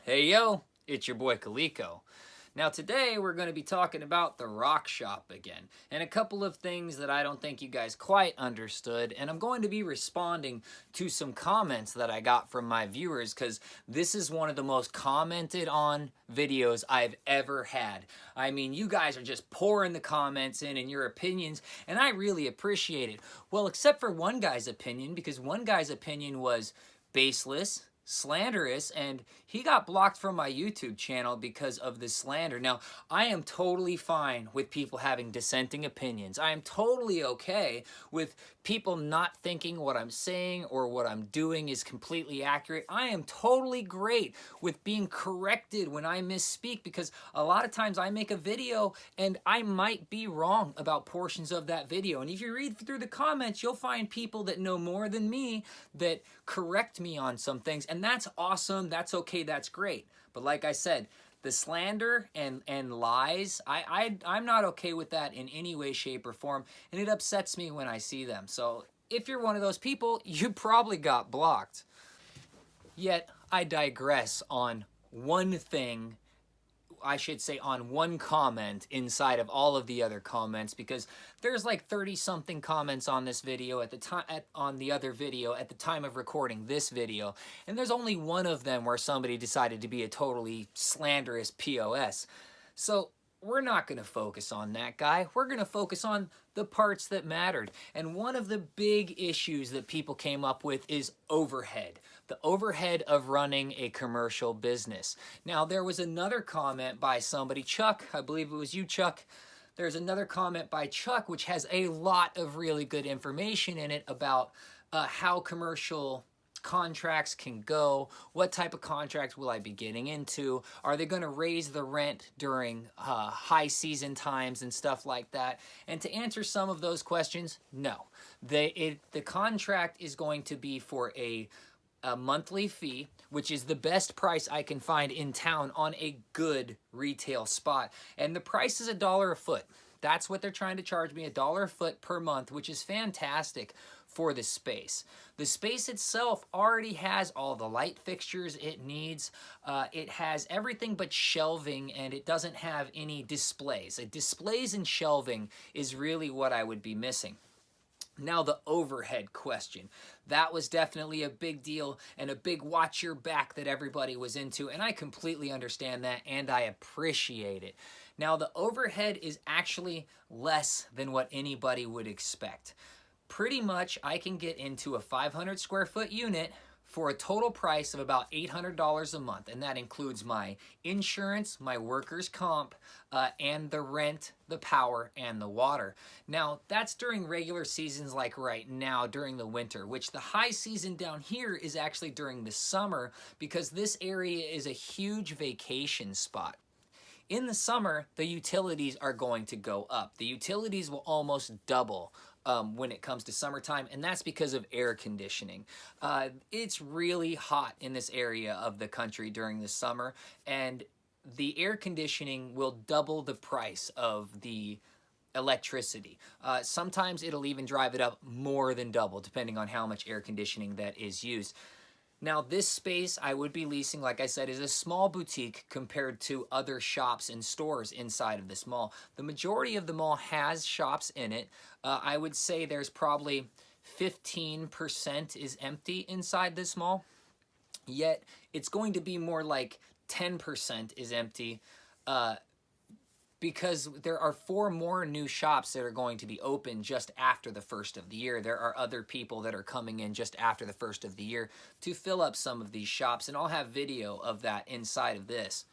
Hey yo, it's your boy Kaliko. Now today we're going to be talking about the rock shop again and a couple of things that I don't think you guys quite understood, and I'm going to be responding to some comments that I got from my viewers because this is one of the most commented on videos I've ever had. I mean, you guys are just pouring the comments in and your opinions, and I really appreciate it. Well, except for one guy's opinion, because one guy's opinion was baseless, slanderous, and he got blocked from my YouTube channel because of the slander. Now, I am totally fine with people having dissenting opinions. I am totally okay with people not thinking what I'm saying or what I'm doing is completely accurate. I am totally great with being corrected when I misspeak, because a lot of times I make a video and I might be wrong about portions of that video. And if you read through the comments, you'll find people that know more than me that correct me on some things, and that's awesome. That's okay. That's great. But like I said, the slander and lies, I'm not okay with that in any way, shape, or form, and it upsets me when I see them. So if you're one of those people, you probably got blocked. Yet I digress on one thing, I should say on one comment inside of all of the other comments, because there's like 30 something comments on this video at the time, on the other video at the time of recording this video, and there's only one of them where somebody decided to be a totally slanderous POS. So we're not going to focus on that guy. We're going to focus on the parts that mattered. And one of the big issues that people came up with is overhead. The overhead of running a commercial business. Now, there was another comment by somebody, Chuck, I believe it was you, Chuck. There's another comment by Chuck which has a lot of really good information in it about how commercial contracts can go. What type of contracts will I be getting into? Are they going to raise the rent during high season times and stuff like that? And to answer some of those questions, no. The contract is going to be for a monthly fee, which is the best price I can find in town on a good retail spot. And the price is $1 a foot. That's what they're trying to charge me, $1 a foot per month, which is fantastic for the space. The space itself already has all the light fixtures it needs. It has everything but shelving, and it doesn't have any displays. Displays and shelving is really what I would be missing. Now, the overhead question. That was definitely a big deal and a big watch your back that everybody was into, and I completely understand that and I appreciate it. Now, the overhead is actually less than what anybody would expect. Pretty much, I can get into a 500 square foot unit for a total price of about $800 a month, and that includes my insurance, my workers' comp, and the rent, the power, and the water. Now, that's during regular seasons like right now during the winter, which the high season down here is actually during the summer, because this area is a huge vacation spot. In the summer, the utilities are going to go up. The utilities will almost double when it comes to summertime, and that's because of air conditioning. It's really hot in this area of the country during the summer, and the air conditioning will double the price of the electricity. Sometimes it'll even drive it up more than double, depending on how much air conditioning that is used. Now, this space I would be leasing, like I said, is a small boutique compared to other shops and stores inside of this mall. The majority of the mall has shops in it. I would say there's probably 15% is empty inside this mall, yet it's going to be more like 10% is empty, because there are 4 more new shops that are going to be open just after the first of the year. There are other people that are coming in just after the first of the year to fill up some of these shops, and I'll have video of that inside of this.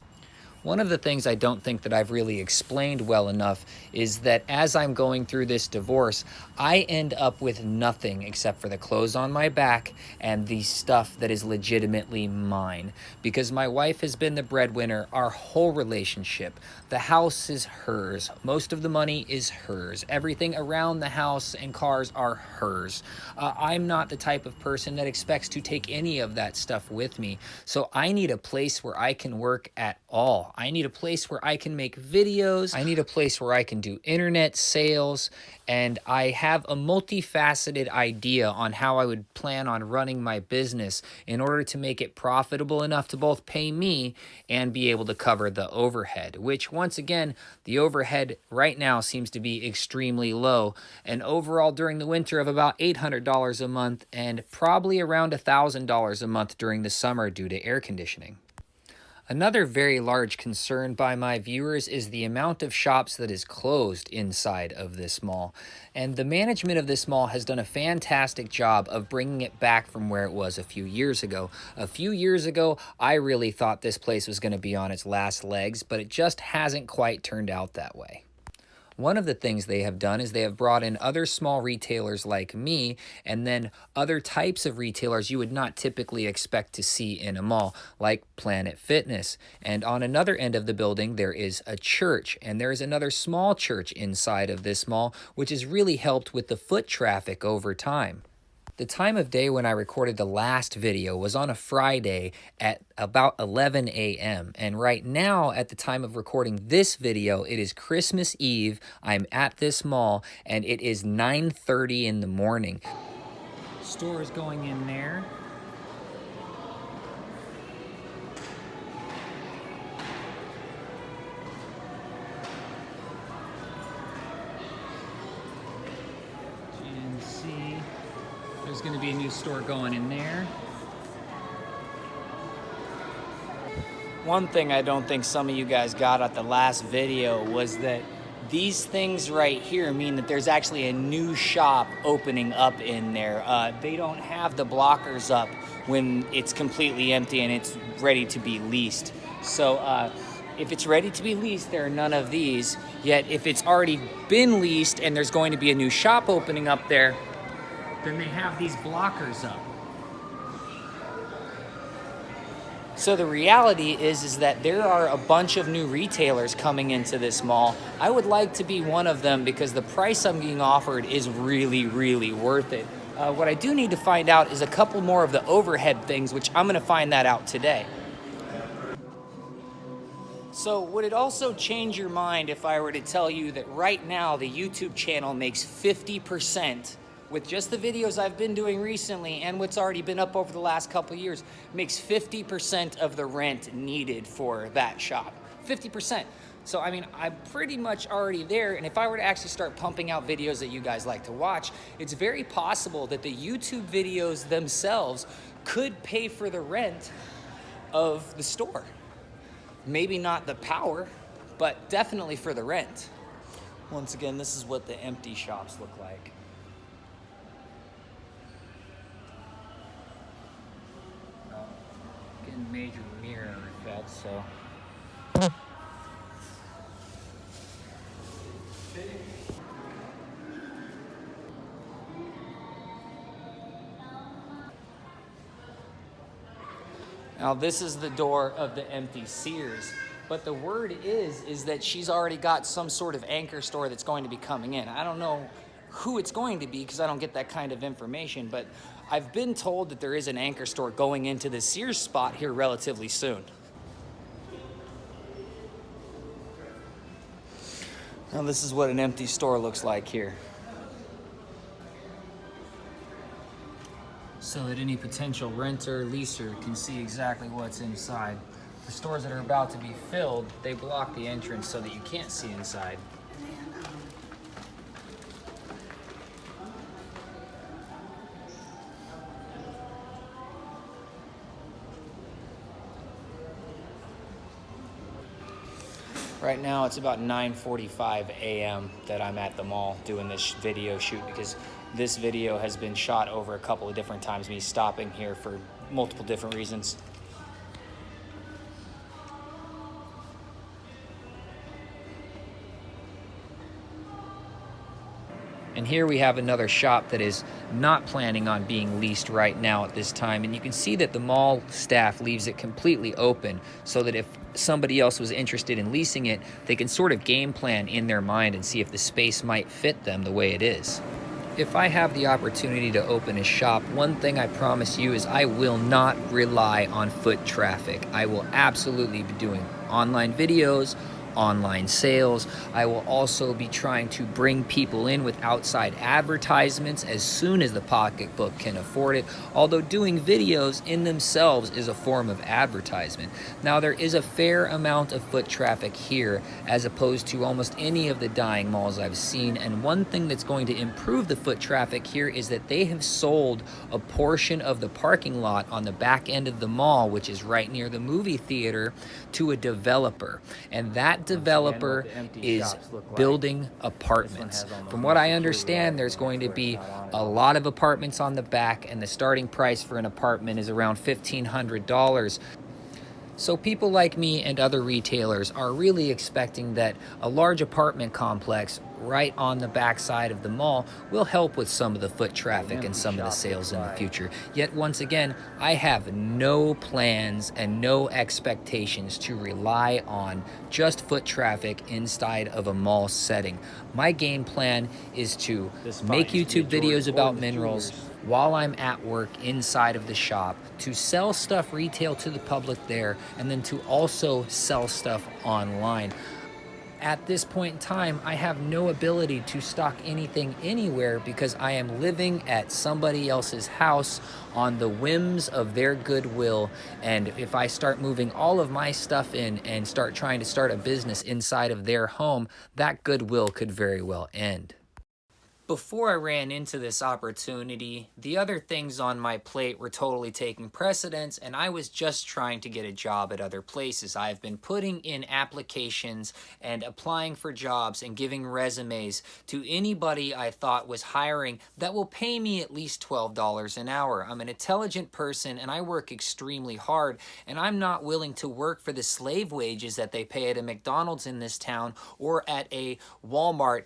One of the things I don't think that I've really explained well enough is that as I'm going through this divorce, I end up with nothing except for the clothes on my back and the stuff that is legitimately mine. Because my wife has been the breadwinner our whole relationship. The house is hers. Most of the money is hers. Everything around the house and cars are hers. I'm not the type of person that expects to take any of that stuff with me. So I need a place where I can work at all. I need a place where I can make videos. I need a place where I can do internet sales. And I have a multifaceted idea on how I would plan on running my business in order to make it profitable enough to both pay me and be able to cover the overhead, which once again, the overhead right now seems to be extremely low. And overall during the winter of about $800 a month and probably around $1,000 a month during the summer due to air conditioning. Another very large concern by my viewers is the amount of shops that is closed inside of this mall. And the management of this mall has done a fantastic job of bringing it back from where it was a few years ago. A few years ago, I really thought this place was going to be on its last legs, but it just hasn't quite turned out that way. One of the things they have done is they have brought in other small retailers like me, and then other types of retailers you would not typically expect to see in a mall, like Planet Fitness. And on another end of the building, there is a church, and there is another small church inside of this mall, which has really helped with the foot traffic over time. The time of day when I recorded the last video was on a Friday at about 11 a.m. And right now, at the time of recording this video, it is Christmas Eve. I'm at this mall, and it is 9:30 in the morning. Store is going in there. There's going to be a new store going in there. One thing I don't think some of you guys got at the last video was that these things right here mean that there's actually a new shop opening up in there. They don't have the blockers up when it's completely empty and it's ready to be leased. So if it's ready to be leased, there are none of these. Yet if it's already been leased and there's going to be a new shop opening up there, then they have these blockers up. So the reality is that there are a bunch of new retailers coming into this mall. I would like to be one of them because the price I'm being offered is really, really worth it. What I do need to find out is a couple more of the overhead things, which I'm gonna find that out today. So would it also change your mind if I were to tell you that right now the YouTube channel makes 50% with just the videos I've been doing recently and what's already been up over the last couple years, makes 50% of the rent needed for that shop. 50%. So, I mean, I'm pretty much already there, and if I were to actually start pumping out videos that you guys like to watch, it's very possible that the YouTube videos themselves could pay for the rent of the store. Maybe not the power, but definitely for the rent. Once again, this is what the empty shops look like. Major mirror effect, so. Now this is the door of the empty Sears, but the word is that she's already got some sort of anchor store that's going to be coming in. I don't know who it's going to be because I don't get that kind of information, but I've been told that there is an anchor store going into the Sears spot here relatively soon. Now this is what an empty store looks like here. So that any potential renter, leaser can see exactly what's inside. For stores that are about to be filled, they block the entrance so that you can't see inside. Right now it's about 9:45 a.m. that I'm at the mall doing this video shoot because this video has been shot over a couple of different times, me stopping here for multiple different reasons. And here we have another shop that is not planning on being leased right now at this time. And you can see that the mall staff leaves it completely open so that if somebody else was interested in leasing it, they can sort of game plan in their mind and see if the space might fit them the way it is. If I have the opportunity to open a shop, one thing I promise you is I will not rely on foot traffic. I will absolutely be doing online videos, online sales. I will also be trying to bring people in with outside advertisements as soon as the pocketbook can afford it, although doing videos in themselves is a form of advertisement. Now, there is a fair amount of foot traffic here as opposed to almost any of the dying malls I've seen, and one thing that's going to improve the foot traffic here is that they have sold a portion of the parking lot on the back end of the mall, which is right near the movie theater, to a developer, and that developer is building apartments. From what I understand, there's going to be a lot of apartments on the back, and the starting price for an apartment is around $1,500. So people like me and other retailers are really expecting that a large apartment complex right on the backside of the mall will help with some of the foot traffic and some of the sales in the future. Yet once again, I have no plans and no expectations to rely on just foot traffic inside of a mall setting. My game plan is to make YouTube videos about minerals while I'm at work inside of the shop, to sell stuff retail to the public there, and then to also sell stuff online. At this point in time, I have no ability to stock anything anywhere because I am living at somebody else's house on the whims of their goodwill. And if I start moving all of my stuff in and start trying to start a business inside of their home, that goodwill could very well end. Before I ran into this opportunity, the other things on my plate were totally taking precedence, and I was just trying to get a job at other places. I've been putting in applications and applying for jobs and giving resumes to anybody I thought was hiring that will pay me at least $12 an hour. I'm an intelligent person and I work extremely hard, and I'm not willing to work for the slave wages that they pay at a McDonald's in this town or at a Walmart.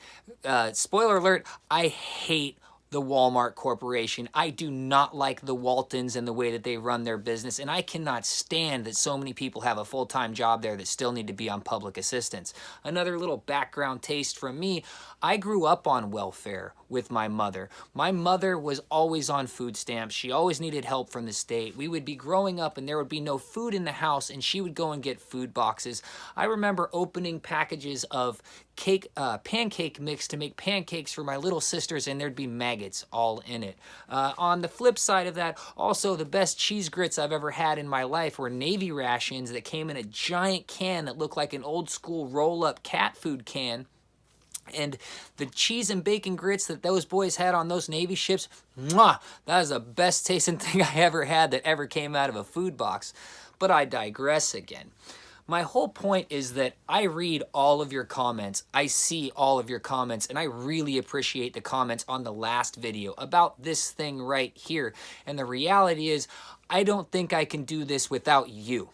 Spoiler alert, I hate the Walmart Corporation. I do not like the Waltons and the way that they run their business, and I cannot stand that so many people have a full-time job there that still need to be on public assistance. Another little background taste from me, I grew up on welfare with my mother. My mother was always on food stamps. She always needed help from the state. We would be growing up and there would be no food in the house, and she would go and get food boxes. I remember opening packages of pancake mix to make pancakes for my little sisters, and there'd be maggots all in it. On the flip side of that, also the best cheese grits I've ever had in my life were Navy rations that came in a giant can that looked like an old school roll-up cat food can. And the cheese and bacon grits that those boys had on those Navy ships, mwah, that was the best tasting thing I ever had that ever came out of a food box. But I digress again. My whole point is that I read all of your comments, I see all of your comments, and I really appreciate the comments on the last video about this thing right here. And the reality is, I don't think I can do this without you.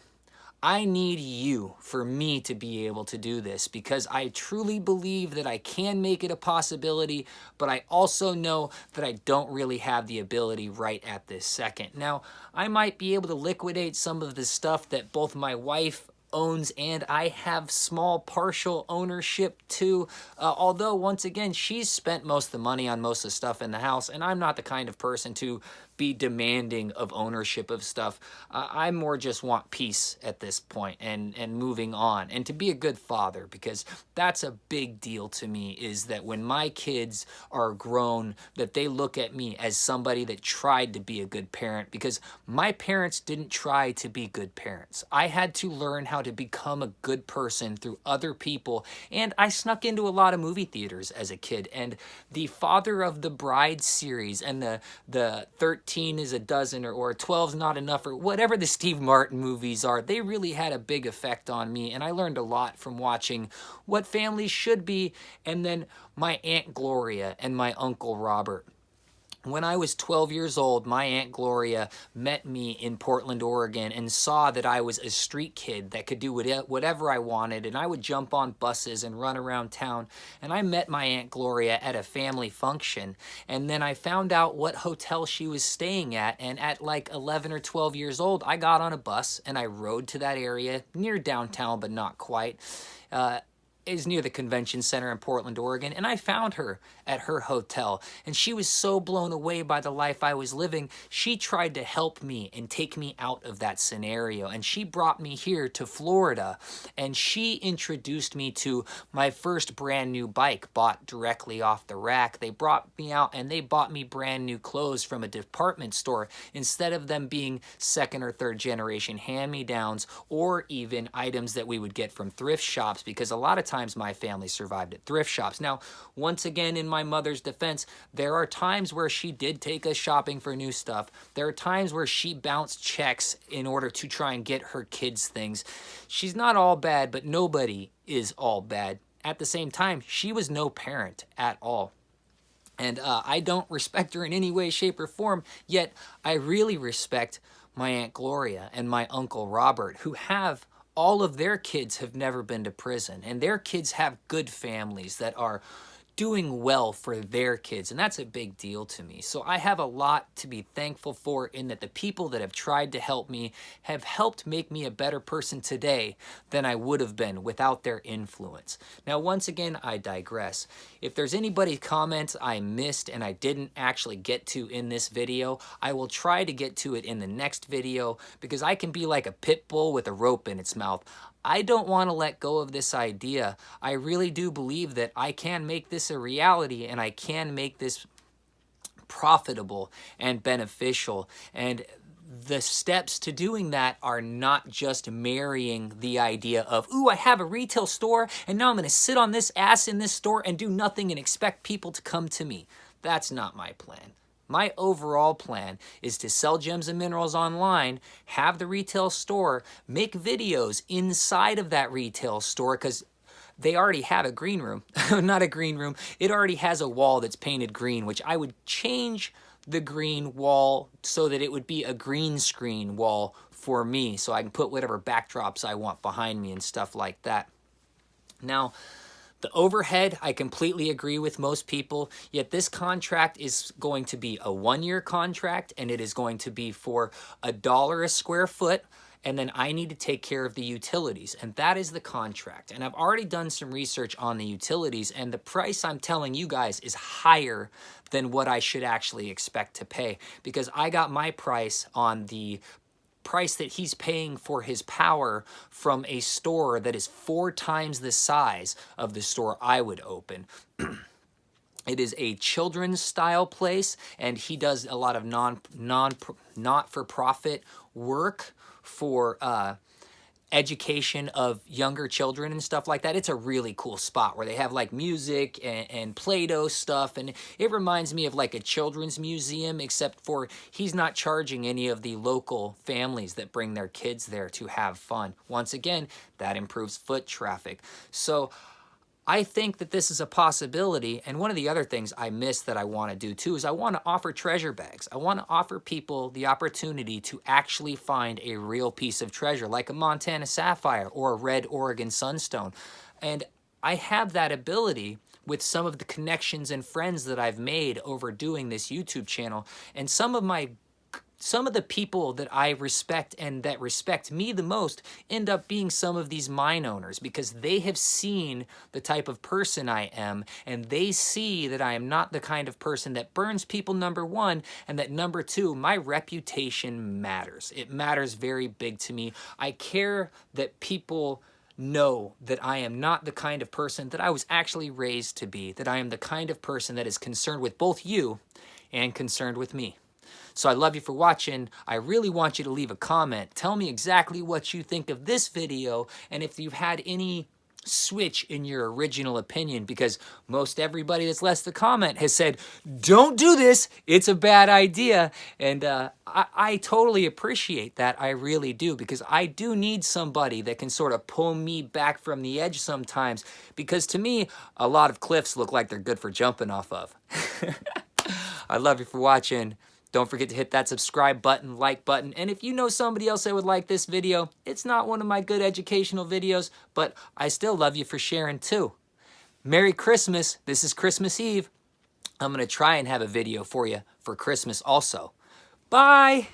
I need you for me to be able to do this, because I truly believe that I can make it a possibility, but I also know that I don't really have the ability right at this second. Now, I might be able to liquidate some of the stuff that both my wife owns and I have small partial ownership too, although once again she's spent most of the money on most of the stuff in the house, and I'm not the kind of person to be demanding of ownership of stuff. I more just want peace at this point and moving on, and to be a good father, because that's a big deal to me, is that when my kids are grown, that they look at me as somebody that tried to be a good parent, because my parents didn't try to be good parents. I had to learn how to become a good person through other people, and I snuck into a lot of movie theaters as a kid, and the Father of the Bride series and the 13 is a dozen or 12's not enough, or whatever the Steve Martin movies are, they really had a big effect on me, and I learned a lot from watching what families should be. And then my Aunt Gloria and my Uncle Robert. When I was 12 years old, my Aunt Gloria met me in Portland, Oregon, and saw that I was a street kid that could do whatever I wanted, and I would jump on buses and run around town. And I met my Aunt Gloria at a family function, and then I found out what hotel she was staying at, and at like 11 or 12 years old, I got on a bus and I rode to that area near downtown, but not quite. is near the convention center in Portland, Oregon, and I found her at her hotel, and she was so blown away by the life I was living. She tried to help me and take me out of that scenario, and she brought me here to Florida, and she introduced me to my first brand new bike bought directly off the rack. They brought me out and they bought me brand new clothes from a department store instead of them being second or third generation hand-me-downs or even items that we would get from thrift shops, because a lot of times my family survived at thrift shops. Now, once again, in my mother's defense, there are times where she did take us shopping for new stuff. There are times where she bounced checks in order to try and get her kids things. She's not all bad, but nobody is all bad. At the same time, she was no parent at all. And I don't respect her in any way, shape, or form, yet I really respect my Aunt Gloria and my Uncle Robert, who have all of their kids have never been to prison, and their kids have good families that are doing well for their kids, and that's a big deal to me. So I have a lot to be thankful for, in that the people that have tried to help me have helped make me a better person today than I would have been without their influence. Now, once again, I digress. If there's anybody's comments I missed and I didn't actually get to in this video, I will try to get to it in the next video, because I can be like a pit bull with a rope in its mouth. I don't want to let go of this idea. I really do believe that I can make this a reality, and I can make this profitable and beneficial. And the steps to doing that are not just marrying the idea of, ooh, I have a retail store and now I'm going to sit on this ass in this store and do nothing and expect people to come to me. That's not my plan. My overall plan is to sell gems and minerals online, have the retail store, make videos inside of that retail store, because they already have a green room. Not a green room. It already has a wall that's painted green, which I would change the green wall so that it would be a green screen wall for me, so I can put whatever backdrops I want behind me and stuff like that. Now, the overhead, I completely agree with most people, yet this contract is going to be a 1-year contract, and it is going to be for $1 a square foot, and then I need to take care of the utilities, and that is the contract. And I've already done some research on the utilities, and the price I'm telling you guys is higher than what I should actually expect to pay, because I got my price on the price that he's paying for his power from a store that is 4 times the size of the store I would open. It is a children's style place, and he does a lot of not-for-profit work for education of younger children and stuff like that. It's a really cool spot where they have like music and Play-Doh stuff, and it reminds me of like a children's museum, except for he's not charging any of the local families that bring their kids there to have fun. Once again, that improves foot traffic. So I think that this is a possibility, and one of the other things I missed that I want to do too is I want to offer treasure bags. I want to offer people the opportunity to actually find a real piece of treasure, like a Montana Sapphire or a red Oregon Sunstone. And I have that ability with some of the connections and friends that I've made over doing this YouTube channel, and some of the people that I respect and that respect me the most end up being some of these mine owners, because they have seen the type of person I am, and they see that I am not the kind of person that burns people, number one, and that number two, my reputation matters. It matters very big to me. I care that people know that I am not the kind of person that I was actually raised to be, that I am the kind of person that is concerned with both you and concerned with me. So I love you for watching. I really want you to leave a comment. Tell me exactly what you think of this video, and if you've had any switch in your original opinion, because most everybody that's left the comment has said, don't do this, it's a bad idea. And I totally appreciate that. I really do, because I do need somebody that can sort of pull me back from the edge sometimes, because to me, a lot of cliffs look like they're good for jumping off of. I love you for watching. Don't forget to hit that subscribe button, like button, and if you know somebody else that would like this video, it's not one of my good educational videos, but I still love you for sharing too. Merry Christmas. This is Christmas Eve. I'm going to try and have a video for you for Christmas also. Bye!